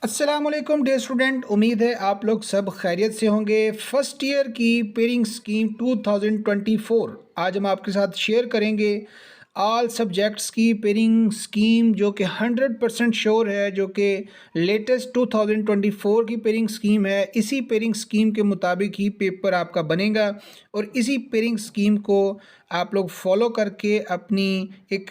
अस्सलामुअलैकुम dear student, उम्मीद है आप लोग सब खैरियत से होंगे। फर्स्ट ईयर की पेयरिंग स्कीम 2024 आज हम आपके साथ शेयर करेंगे। ऑल सब्जेक्ट्स की पेयरिंग स्कीम जो कि 100% श्योर है, जो कि लेटेस्ट 2024 की पेयरिंग स्कीम है। इसी पेयरिंग स्कीम के मुताबिक ही पेपर आपका बनेगा और इसी पेयरिंग स्कीम को आप लोग फॉलो करके अपनी एक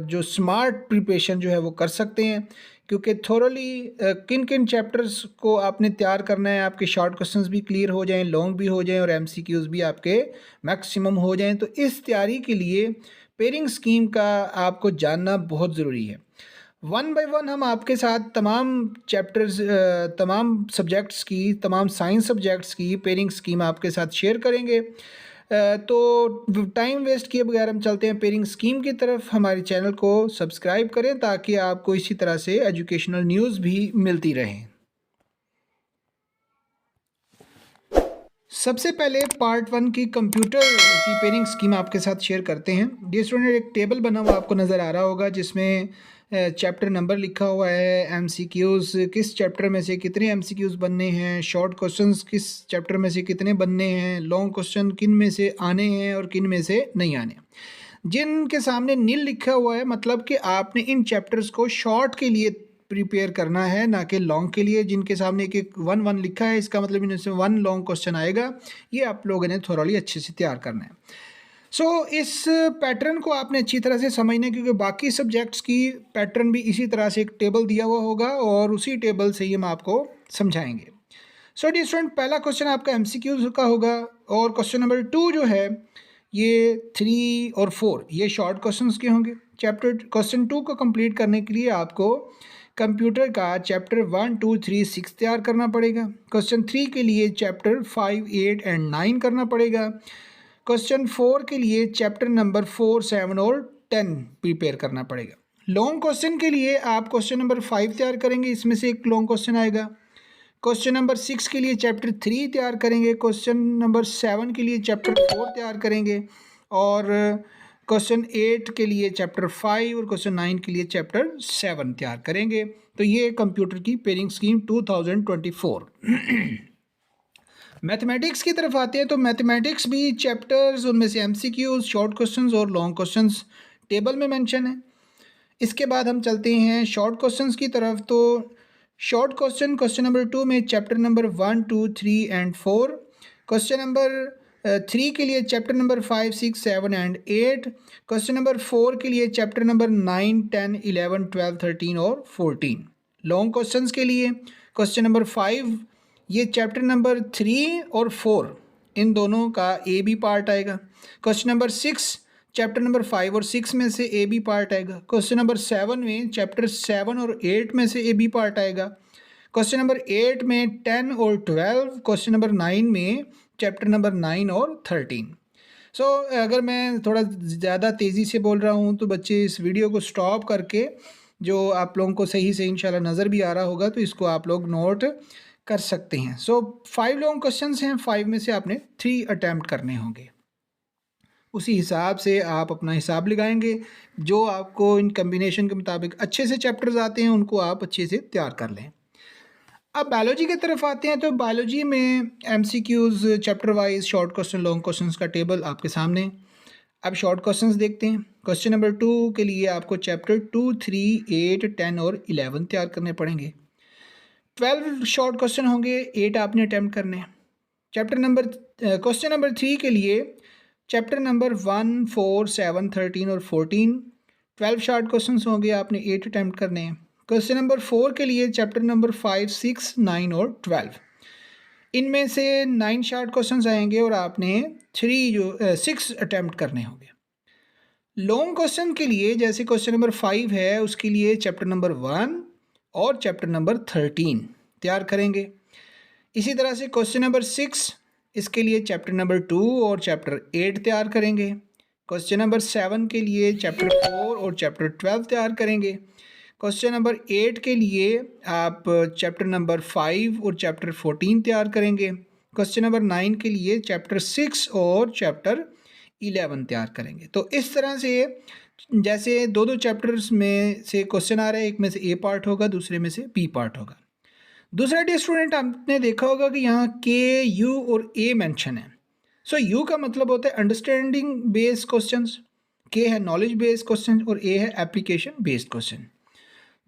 जो स्मार्ट प्रिपरेशन जो है वो कर सकते हैं। क्योंकि थोरली किन किन चैप्टर्स को आपने तैयार करना है, आपके शॉर्ट क्वेश्चंस भी क्लियर हो जाएं, लॉन्ग भी हो जाएं और एमसीक्यूज भी आपके मैक्सिमम हो जाएं। तो इस तैयारी के लिए पेयरिंग स्कीम का आपको जानना बहुत ज़रूरी है। वन बाय वन हम आपके साथ तमाम चैप्टर्स, तमाम सब्जेक्ट्स की, तमाम साइंस सब्जेक्ट्स की पेयरिंग स्कीम आपके साथ शेयर करेंगे। तो टाइम वेस्ट किए बगैर हम चलते हैं पेयरिंग स्कीम की तरफ। हमारे चैनल को सब्सक्राइब करें ताकि आपको इसी तरह से एजुकेशनल न्यूज़ भी मिलती रहें। सबसे पहले पार्ट वन की कंप्यूटर की पेयरिंग स्कीम आपके साथ शेयर करते हैं। डियर स्टूडेंट, एक टेबल बना हुआ आपको नज़र आ रहा होगा जिसमें चैप्टर नंबर लिखा हुआ है, एमसीक्यूज़ किस चैप्टर में से कितने एमसीक्यूज़ बनने हैं, शॉर्ट क्वेश्चंस किस चैप्टर में से कितने बनने हैं, लॉन्ग क्वेश्चन किन में से आने हैं और किन में से नहीं आने। जिनके सामने नील लिखा हुआ है मतलब कि आपने इन चैप्टर्स को शॉर्ट के लिए प्रिपेयर करना है, ना कि लॉन्ग के लिए। जिनके सामने एक एक वन वन लिखा है, इसका मतलब इनमें से वन लॉन्ग क्वेश्चन आएगा। ये आप लोगों ने थोड़ा अच्छे से तैयार करना है। इस पैटर्न को आपने अच्छी तरह से समझना है, क्योंकि बाकी सब्जेक्ट्स की पैटर्न भी इसी तरह से एक टेबल दिया हुआ होगा और उसी टेबल से ही हम आपको समझाएंगे। डियर स्टूडेंट, पहला क्वेश्चन आपका एमसीक्यू का होगा और क्वेश्चन नंबर 2 जो है ये 3 और 4 ये शॉर्ट क्वेश्चंस के होंगे। चैप्टर क्वेश्चन 2 को कंप्लीट करने के लिए आपको कंप्यूटर का चैप्टर 1, 2, 3, 6 तैयार करना पड़ेगा। क्वेश्चन 3 के लिए चैप्टर 5, 8 एंड 9 करना पड़ेगा। क्वेश्चन 4 के लिए चैप्टर नंबर 4, 7 और 10 प्रिपेयर करना पड़ेगा। लॉन्ग क्वेश्चन के लिए आप क्वेश्चन नंबर 5 तैयार करेंगे, इसमें से एक लॉन्ग क्वेश्चन आएगा। क्वेश्चन नंबर 6 के लिए चैप्टर 3 तैयार करेंगे। क्वेश्चन नंबर 7 के लिए चैप्टर 4 तैयार करेंगे और क्वेश्चन 8 के लिए चैप्टर 5 और क्वेश्चन 9 के लिए चैप्टर 7 तैयार करेंगे। तो ये कंप्यूटर की पेयरिंग स्कीम 2024। मैथमेटिक्स की तरफ आते हैं तो मैथमेटिक्स भी चैप्टर्स, उनमें से एमसीक्यूज, शॉर्ट क्वेश्चंस और लॉन्ग क्वेश्चंस टेबल में मेंशन है। इसके बाद हम चलते हैं शॉर्ट क्वेश्चंस की तरफ। तो शॉर्ट क्वेश्चन नंबर 2 में chapter number 1, 2, 3 and 4। Question number 3 के लिए chapter number 5, 6, 7 and 8। Question number 4 के लिए चैप्टर नंबर 9, 10, 11, 12, 13 और 14। लॉन्ग क्वेश्चंस के लिए क्वेश्चन नंबर 5 ये चैप्टर नंबर 3 और 4 इन दोनों का ए बी पार्ट आएगा। क्वेश्चन नंबर 6 चैप्टर नंबर 5 और 6 में से ए बी पार्ट आएगा। क्वेश्चन नंबर 7 में चैप्टर 7 और 8 में से ए बी पार्ट आएगा। क्वेश्चन नंबर 8 में 10 और 12। क्वेश्चन नंबर 9 में चैप्टर नंबर 9 और 13। अगर मैं थोड़ा ज़्यादा तेज़ी से बोल रहा हूँ तो बच्चे इस वीडियो को स्टॉप करके, जो आप लोगों को सही से इंशाल्लाह नज़र भी आ रहा होगा, तो इसको आप लोग नोट कर सकते हैं। 5 लॉन्ग क्वेश्चंस हैं, 5 में से आपने 3 अटैम्प्ट करने होंगे। उसी हिसाब से आप अपना हिसाब लगाएंगे। जो आपको इन कम्बिनेशन के मुताबिक अच्छे से चैप्टर्स आते हैं उनको आप अच्छे से तैयार कर लें। अब बायोलॉजी की तरफ आते हैं तो बायोलॉजी में MCQs chapter wise, short question, long questions का टेबल आपके सामने। अब शॉर्ट क्वेश्चंस देखते हैं। क्वेश्चन नंबर 2 के लिए आपको चैप्टर 2, 3, 8, 10 और 11 तैयार करने पड़ेंगे। 12 शॉर्ट क्वेश्चन होंगे, 8 आपने अटैम्प्ट करने हैं। क्वेश्चन नंबर 3 के लिए चैप्टर नंबर 1, 4, 7, 13 और 14। 12 शॉर्ट क्वेश्चन होंगे, आपने 8 अटैम्प्ट करने हैं। क्वेश्चन नंबर 4 के लिए चैप्टर नंबर 5, 6, 9 और 12। इनमें से 9 शॉर्ट क्वेश्चन आएंगे और आपने 6 अटैम्प्ट करने होंगे। लॉन्ग क्वेश्चन के लिए जैसे क्वेश्चन नंबर 5 है, उसके लिए चैप्टर नंबर 1 और चैप्टर नंबर 13 तैयार करेंगे। इसी तरह से क्वेश्चन नंबर 6, इसके लिए चैप्टर नंबर 2 और चैप्टर 8 तैयार करेंगे। क्वेश्चन नंबर 7 के लिए चैप्टर 4 और चैप्टर 12 तैयार करेंगे। क्वेश्चन नंबर 8 के लिए आप चैप्टर नंबर 5 और चैप्टर 14 तैयार करेंगे। क्वेश्चन नंबर 9 के लिए चैप्टर 6 और चैप्टर 11 तैयार करेंगे। तो इस तरह से जैसे दो चैप्टर्स में से क्वेश्चन आ रहे हैं, एक में से ए पार्ट होगा, दूसरे में से बी पार्ट होगा। दूसरा डियर स्टूडेंट, आपने देखा होगा कि यहाँ के, यू और ए मेंशन है। सो यू का मतलब होता है अंडरस्टैंडिंग बेस्ड क्वेश्चंस, के है नॉलेज बेस्ड क्वेश्चन और ए है एप्लीकेशन बेस्ड क्वेश्चन।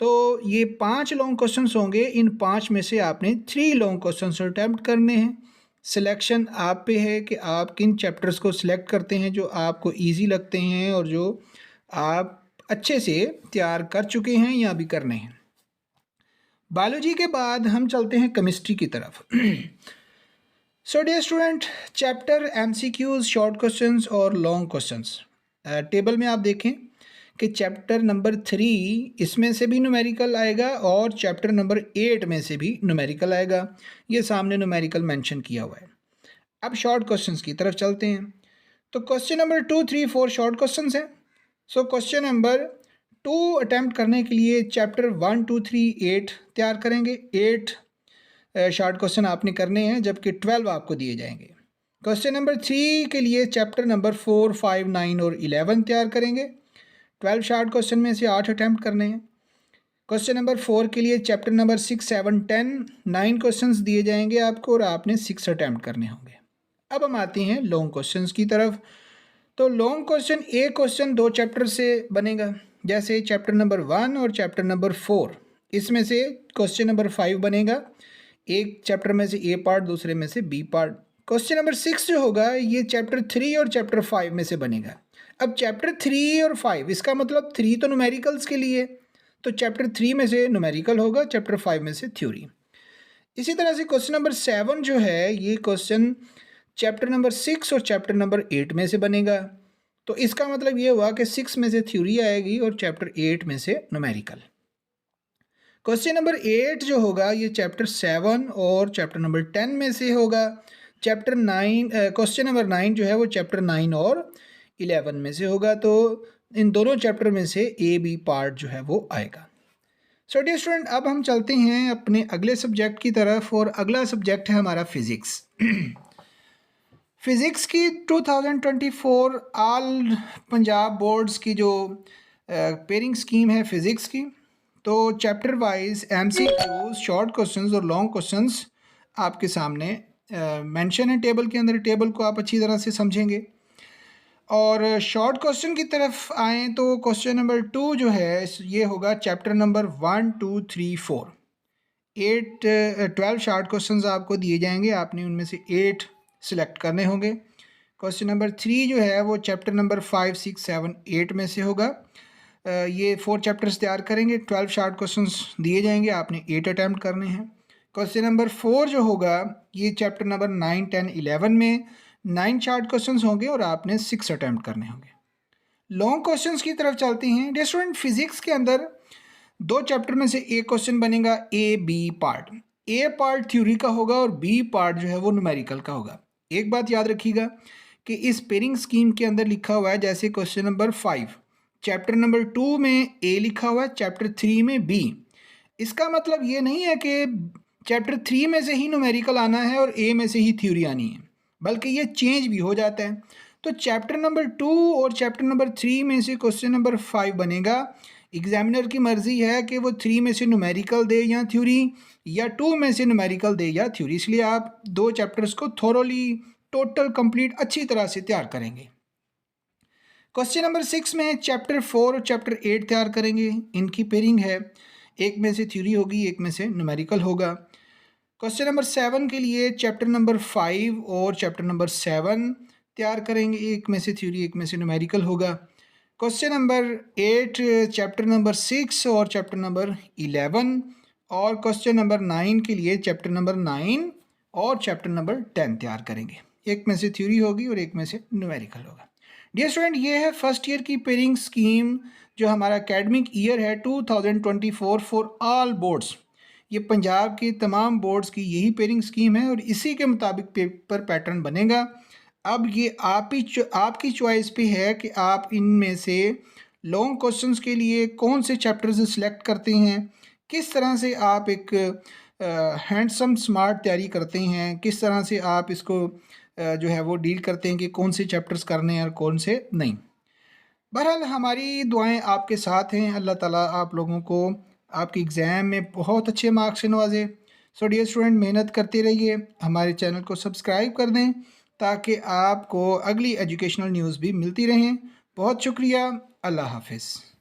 तो ये 5 लॉन्ग क्वेश्चंस होंगे। इन 5 में से आपने 3 लॉन्ग क्वेश्चंस अटैम्प्ट करने हैं। सिलेक्शन आप पे है कि आप किन चैप्टर्स को सिलेक्ट करते हैं जो आपको इजी लगते हैं और जो आप अच्छे से तैयार कर चुके हैं या अभी करने हैं। बायोलॉजी के बाद हम चलते हैं केमिस्ट्री की तरफ। So dear student, chapter MCQs, short questions और लॉन्ग क्वेश्चंस। टेबल में आप देखें कि चैप्टर नंबर 3 इसमें से भी न्यूमेरिकल आएगा और चैप्टर नंबर 8 में से भी न्यूमेरिकल आएगा। ये सामने न्यूमेरिकल मेंशन किया हुआ है। अब शॉर्ट क्वेश्चंस की तरफ चलते हैं। तो क्वेश्चन नंबर 2, 3, 4 शॉर्ट क्वेश्चंस हैं। सो क्वेश्चन नंबर 2 अटैम्प्ट करने के लिए चैप्टर 1, 2, 3, 8 तैयार करेंगे। 8 शॉर्ट क्वेश्चन आपने करने हैं जबकि 12 आपको दिए जाएंगे। क्वेश्चन नंबर 3 के लिए चैप्टर नंबर 4, 5, 9 और 11 तैयार करेंगे। 12 शॉर्ट क्वेश्चन में से 8 अटैम्प्ट करने हैं। क्वेश्चन नंबर 4 के लिए चैप्टर नंबर 6, 7, 10 9 क्वेश्चंस दिए जाएंगे आपको और आपने 6 अटैम्प्ट करने होंगे। अब हम आते हैं लॉन्ग क्वेश्चंस की तरफ। तो लॉन्ग क्वेश्चन, एक क्वेश्चन 2 चैप्टर से बनेगा, जैसे चैप्टर नंबर 1 और चैप्टर नंबर 4। इसमें से क्वेश्चन नंबर 5 बनेगा, एक चैप्टर में से ए पार्ट, दूसरे में से बी पार्ट। क्वेश्चन नंबर 6 जो होगा ये चैप्टर 3 और चैप्टर 5 में से बनेगा। अब चैप्टर 3 और 5, इसका मतलब 3 तो न्यूमेरिकल्स के लिए, तो चैप्टर 3 में से न्यूमेरिकल होगा, चैप्टर 5 में से थ्योरी। इसी तरह से क्वेश्चन नंबर 7 जो है ये क्वेश्चन चैप्टर नंबर 6 और चैप्टर नंबर 8 में से बनेगा। तो इसका मतलब ये हुआ कि 6 में से थ्योरी आएगी और चैप्टर 8 में से न्यूमेरिकल। क्वेश्चन नंबर 8 जो होगा ये चैप्टर 7 और चैप्टर नंबर 10 में से होगा। चैप्टर 9, क्वेश्चन नंबर 9 जो है वो चैप्टर 9 और 11 में से होगा। तो इन दोनों चैप्टर में से ए बी पार्ट जो है वो आएगा। सो डियर स्टूडेंट, अब हम चलते हैं अपने अगले सब्जेक्ट की तरफ और अगला सब्जेक्ट है हमारा फिज़िक्स। फिज़िक्स की 2024 ऑल पंजाब बोर्ड्स की जो पेयरिंग स्कीम है फ़िज़िक्स की, तो chapter wise MCQs, short questions और लॉन्ग क्वेश्चंस आपके सामने मेंशन है टेबल के अंदर। टेबल को आप अच्छी तरह से समझेंगे। और शॉर्ट क्वेश्चन की तरफ आएँ तो क्वेश्चन नंबर 2 जो है ये होगा चैप्टर नंबर 1, 2, 3, 4। 12 शॉर्ट क्वेश्चंस आपको दिए जाएंगे, आपने उनमें से 8 सिलेक्ट करने होंगे। क्वेश्चन नंबर 3 जो है वो चैप्टर नंबर 5, 6, 7, 8 में से होगा। ये 4 चैप्टर्स तैयार करेंगे, 12 शॉर्ट क्वेश्चंस दिए जाएंगे, आपने 8 अटैम्प्ट करने हैं। क्वेश्चन नंबर 4 जो होगा ये चैप्टर नंबर 9, 10, 11 में 9 शॉर्ट क्वेश्चंस होंगे और आपने 6 अटैम्प्ट करने होंगे। लॉन्ग क्वेश्चंस की तरफ चलते हैं। डियर स्टूडेंट, फिजिक्स के अंदर 2 चैप्टर में से एक क्वेश्चन बनेगा A B part. A part theory का होगा और बी पार्ट जो है वो न्यूमेरिकल का होगा। एक बात याद रखिएगा कि इस पेयरिंग स्कीम के अंदर लिखा हुआ है, जैसे क्वेश्चन नंबर 5 चैप्टर नंबर 2 में ए लिखा हुआ है, चैप्टर 3 में बी। इसका मतलब ये नहीं है कि चैप्टर 3 में से ही न्यूमेरिकल आना है और ए में से ही थ्योरी आनी है, बल्कि ये चेंज भी हो जाता है। तो चैप्टर नंबर 2 और चैप्टर नंबर 3 में से क्वेश्चन नंबर 5 बनेगा। एग्जामिनर की मर्जी है कि वो 3 में से न्यूमेरिकल दे या थ्योरी, या 2 में से न्यूमेरिकल दे या थ्योरी। इसलिए आप 2 चैप्टर्स को थोरोली, टोटल, कंप्लीट अच्छी तरह से तैयार करेंगे। क्वेश्चन नंबर 6 में चैप्टर 4 और चैप्टर 8 तैयार करेंगे। इनकी पेयरिंग है, एक में से थ्योरी होगी, एक में से न्यूमेरिकल होगा। क्वेश्चन नंबर 7 के लिए चैप्टर नंबर 5 और चैप्टर नंबर 7 तैयार करेंगे, एक में से थ्योरी, एक में से न्यूमेरिकल होगा। क्वेश्चन नंबर 8 चैप्टर नंबर 6 और चैप्टर नंबर 11, और क्वेश्चन नंबर 9 के लिए चैप्टर नंबर 9 और चैप्टर नंबर 10 तैयार करेंगे, एक में से थ्योरी होगी और एक में से न्यूमेरिकल होगा। डियर स्टूडेंट, ये है फर्स्ट ईयर की पेयरिंग स्कीम जो हमारा एकेडमिक ईयर है 2024 फॉर ऑल बोर्ड्स। ये पंजाब के तमाम बोर्ड्स की यही पेयरिंग स्कीम है और इसी के मुताबिक पेपर पैटर्न बनेगा। अब ये आपकी चॉइस पे है कि आप इनमें से लॉन्ग क्वेश्चंस के लिए कौन से चैप्टर्स सिलेक्ट करते हैं, किस तरह से आप एक हैंडसम स्मार्ट तैयारी करते हैं, किस तरह से आप इसको जो है वो डील करते हैं कि कौन से चैप्टर्स करने हैं और कौन से नहीं। बहरहाल हमारी दुआएं आपके साथ हैं। अल्लाह ताला आप लोगों को आपके एग्ज़ाम में बहुत अच्छे मार्क्स से नवाजे। सो डियर स्टूडेंट, मेहनत करते रहिए, हमारे चैनल को सब्सक्राइब कर दें ताकि आपको अगली एजुकेशनल न्यूज़ भी मिलती रहें। बहुत शुक्रिया। अल्लाह हाफ़िज़।